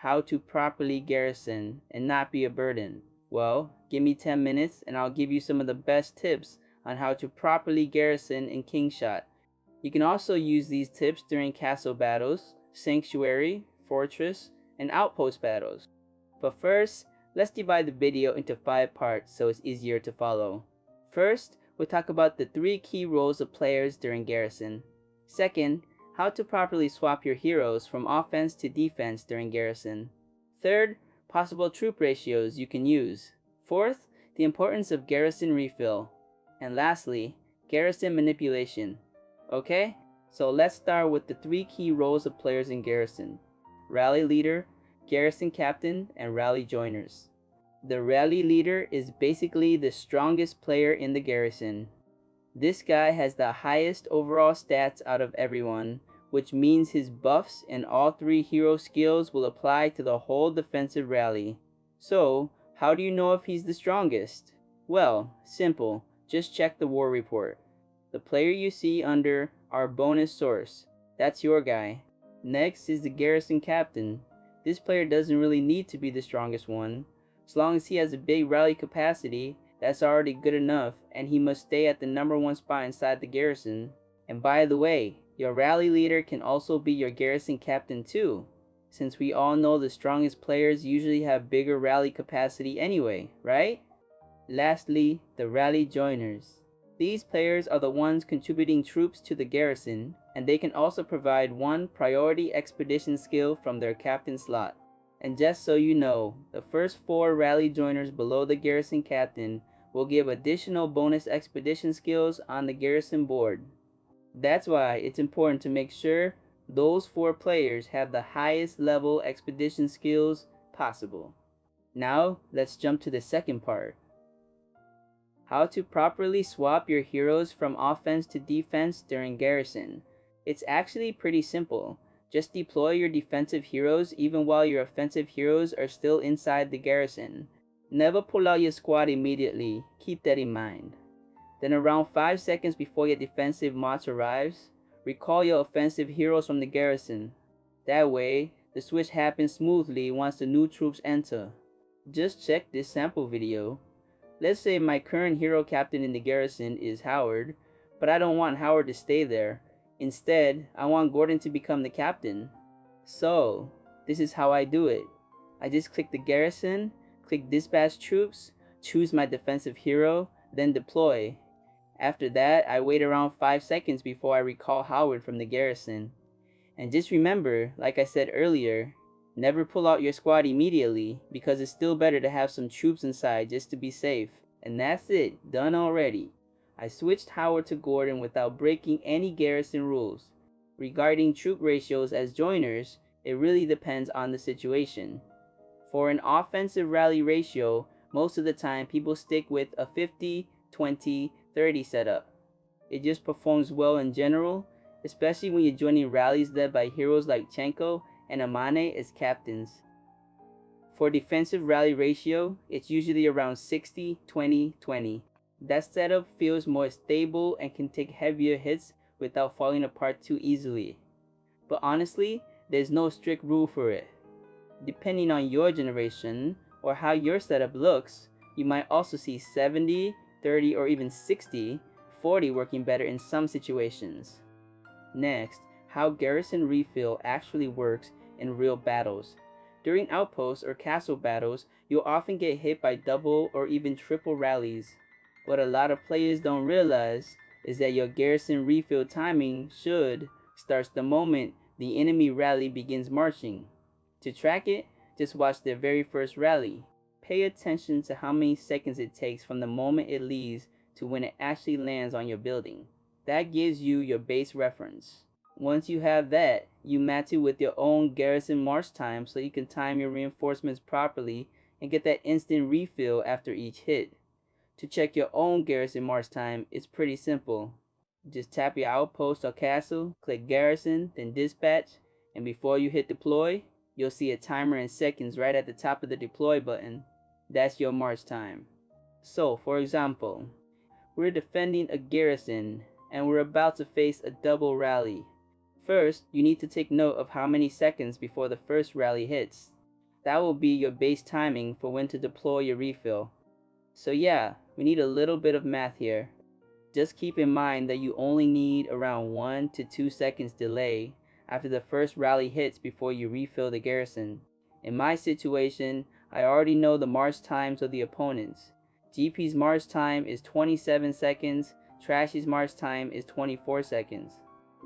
how to properly garrison and not be a burden. Well, give me 10 minutes and I'll give you some of the best tips on how to properly garrison in Kingshot. You can also use these tips during castle battles, sanctuary, fortress, and outpost battles. But first, let's divide the video into 5 parts so it's easier to follow. First, we'll talk about the 3 key roles of players during Garrison. Second, how to properly swap your heroes from offense to defense during Garrison. Third, possible troop ratios you can use. Fourth, the importance of Garrison refill. And lastly, Garrison manipulation. Okay, so let's start with the 3 key roles of players in Garrison: Rally Leader, Garrison Captain, and Rally Joiners. The Rally Leader is basically the strongest player in the Garrison. This guy has the highest overall stats out of everyone, which means his buffs and all 3 hero skills will apply to the whole defensive rally. So, how do you know if he's the strongest? Well, simple, just check the war report. The player you see under our bonus source, that's your guy. Next is the Garrison Captain. This player doesn't really need to be the strongest one. As long as he has a big rally capacity, that's already good enough, and he must stay at the number 1 spot inside the Garrison. And by the way, your Rally Leader can also be your Garrison Captain too, since we all know the strongest players usually have bigger rally capacity anyway, right? Lastly, the Rally Joiners. These players are the ones contributing troops to the Garrison, and they can also provide 1 priority expedition skill from their captain slot. And just so you know, the first 4 Rally Joiners below the Garrison Captain will give additional bonus expedition skills on the Garrison board. That's why it's important to make sure those 4 players have the highest level expedition skills possible. Now, let's jump to the second part. How to properly swap your heroes from offense to defense during Garrison. It's actually pretty simple. Just deploy your defensive heroes even while your offensive heroes are still inside the Garrison. Never pull out your squad immediately, keep that in mind. Then around 5 seconds before your defensive march arrives, recall your offensive heroes from the Garrison. That way, the switch happens smoothly once the new troops enter. Just check this sample video. Let's say my current hero captain in the Garrison is Howard, but I don't want Howard to stay there. Instead, I want Gordon to become the captain. So, this is how I do it. I just click the Garrison, click Dispatch Troops, choose my defensive hero, then deploy. After that, I wait around 5 seconds before I recall Howard from the Garrison. And just remember, like I said earlier, never pull out your squad immediately, because it's still better to have some troops inside just to be safe. And that's it, done already. I switched Howard to Gordon without breaking any Garrison rules. Regarding troop ratios as joiners, it really depends on the situation. For an offensive rally ratio, most of the time people stick with a 50, 20, 30 setup. It just performs well in general, especially when you're joining rallies led by heroes like Chenko and Amane as captains. For defensive rally ratio, it's usually around 60, 20, 20. That setup feels more stable and can take heavier hits without falling apart too easily. But honestly, there's no strict rule for it. Depending on your generation or how your setup looks, you might also see 70, 30, or even 60, 40 working better in some situations. Next, how Garrison refill actually works in real battles. During outposts or castle battles, you'll often get hit by double or even triple rallies. What a lot of players don't realize is that your Garrison refill timing starts the moment the enemy rally begins marching. To track it, just watch their very first rally. Pay attention to how many seconds it takes from the moment it leaves to when it actually lands on your building. That gives you your base reference. Once you have that, you match it with your own Garrison march time so you can time your reinforcements properly and get that instant refill after each hit. To check your own Garrison march time, it's pretty simple. Just tap your outpost or castle, click Garrison, then Dispatch, and before you hit deploy, you'll see a timer in seconds right at the top of the deploy button. That's your march time. So, for example, we're defending a Garrison, and we're about to face a double rally. First, you need to take note of how many seconds before the first rally hits. That will be your base timing for when to deploy your refill. So yeah, we need a little bit of math here. Just keep in mind that you only need around 1 to 2 seconds delay after the first rally hits before you refill the garrison. In my situation, I already know the march times of the opponents. GP's march time is 27 seconds, Trashy's march time is 24 seconds.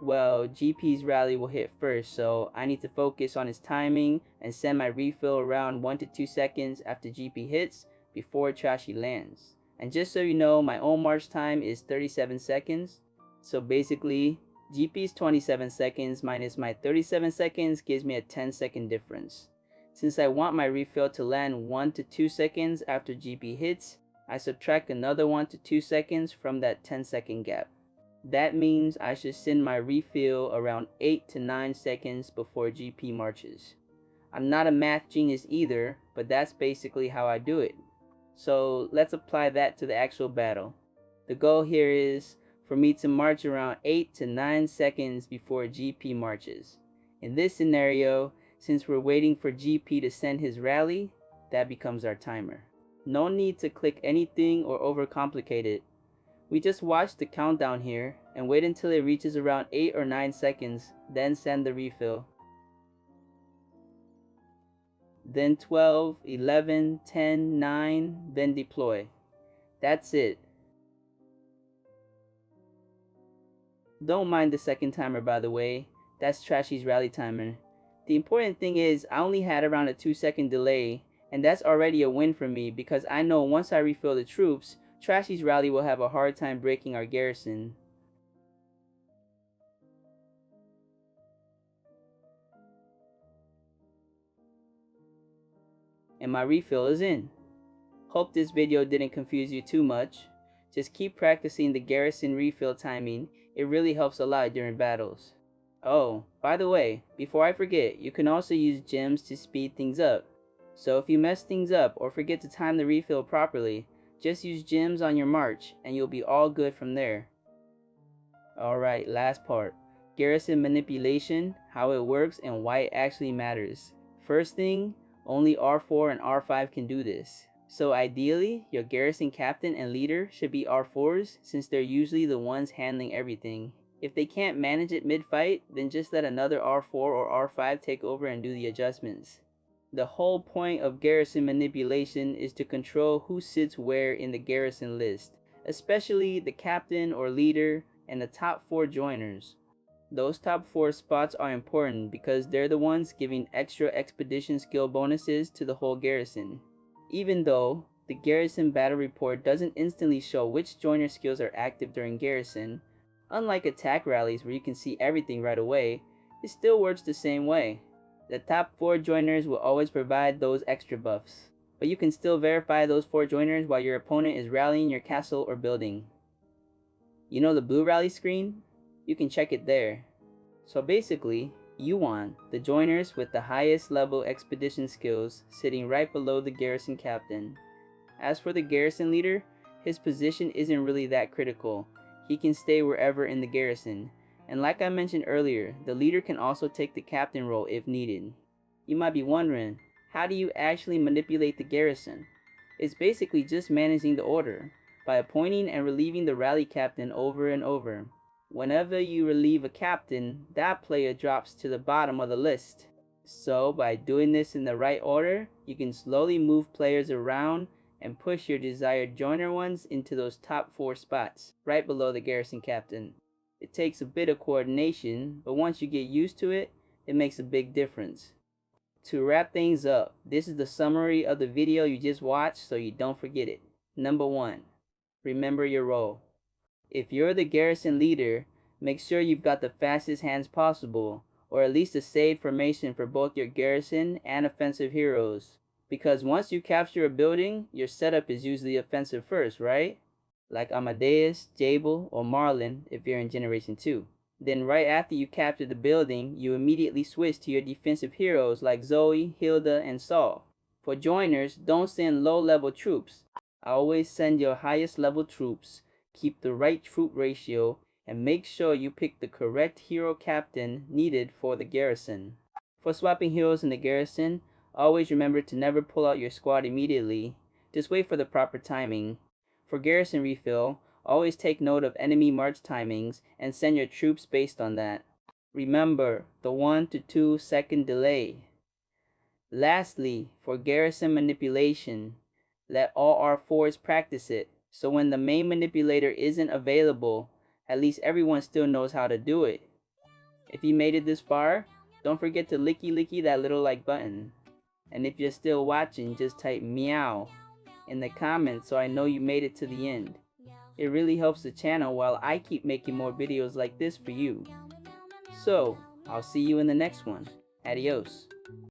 Well, GP's rally will hit first, so I need to focus on his timing and send my refill around 1 to 2 seconds after GP hits before Trashy lands. And just so you know, my own march time is 37 seconds. So basically, GP's 27 seconds minus my 37 seconds gives me a 10-second difference. Since I want my refill to land 1 to 2 seconds after GP hits, I subtract another 1 to 2 seconds from that 10-second gap. That means I should send my refill around 8 to 9 seconds before GP marches. I'm not a math genius either, but that's basically how I do it. So let's apply that to the actual battle. The goal here is for me to march around 8 to 9 seconds before GP marches. In this scenario, since we're waiting for GP to send his rally, that becomes our timer. No need to click anything or overcomplicate it. We just watch the countdown here and wait until it reaches around 8 or 9 seconds, then send the refill. Then 12, 11, 10, 9, then deploy. That's it. Don't mind the second timer, by the way. That's Trashy's rally timer. The important thing is I only had around a 2-second delay, and that's already a win for me because I know once I refill the troops, Trashy's rally will have a hard time breaking our garrison. And my refill is in. Hope this video didn't confuse you too much. Just keep practicing the garrison refill timing. It really helps a lot during battles. Oh, by the way, before I forget, you can also use gems to speed things up. So if you mess things up or forget to time the refill properly, just use gems on your march and you'll be all good from there. Alright, last part. Garrison manipulation, how it works and why it actually matters. First thing, only R4 and R5 can do this. So ideally, your garrison captain and leader should be R4s since they're usually the ones handling everything. If they can't manage it mid-fight, then just let another R4 or R5 take over and do the adjustments. The whole point of garrison manipulation is to control who sits where in the garrison list, especially the captain or leader and the top 4 joiners. Those top 4 spots are important because they're the ones giving extra expedition skill bonuses to the whole garrison. Even though the garrison battle report doesn't instantly show which joiner skills are active during garrison, unlike attack rallies where you can see everything right away, it still works the same way. The top 4 joiners will always provide those extra buffs, but you can still verify those 4 joiners while your opponent is rallying your castle or building. You know the blue rally screen? You can check it there. So basically, you want the joiners with the highest level expedition skills sitting right below the garrison captain. As for the garrison leader, his position isn't really that critical. He can stay wherever in the garrison. And like I mentioned earlier, the leader can also take the captain role if needed. You might be wondering, how do you actually manipulate the garrison? It's basically just managing the order, by appointing and relieving the rally captain over and over. Whenever you relieve a captain, that player drops to the bottom of the list. So by doing this in the right order, you can slowly move players around and push your desired joiner ones into those top 4 spots, right below the garrison captain. It takes a bit of coordination, but once you get used to it, it makes a big difference. To wrap things up, this is the summary of the video you just watched so you don't forget it. Number 1. Remember your role. If you're the garrison leader, make sure you've got the fastest hands possible, or at least a saved formation for both your garrison and offensive heroes. Because once you capture a building, your setup is usually offensive first, right? Like Amadeus, Jabel, or Marlin if you're in Generation 2. Then right after you capture the building, you immediately switch to your defensive heroes like Zoe, Hilda, and Saul. For joiners, don't send low-level troops. Always send your highest level troops. Keep the right troop ratio, and make sure you pick the correct hero captain needed for the garrison. For swapping heroes in the garrison, Always remember to never pull out your squad immediately. Just wait for the proper timing. For garrison refill, always take note of enemy march timings and send your troops based on that. Remember the 1 to 2 second delay. Lastly, for garrison manipulation, let all our forwards practice it, so when the main manipulator isn't available, at least everyone still knows how to do it. If you made it this far, don't forget to licky that little like button. And if you're still watching, just type meow in the comments so I know you made it to the end. It really helps the channel while I keep making more videos like this for you. So, I'll see you in the next one. Adios.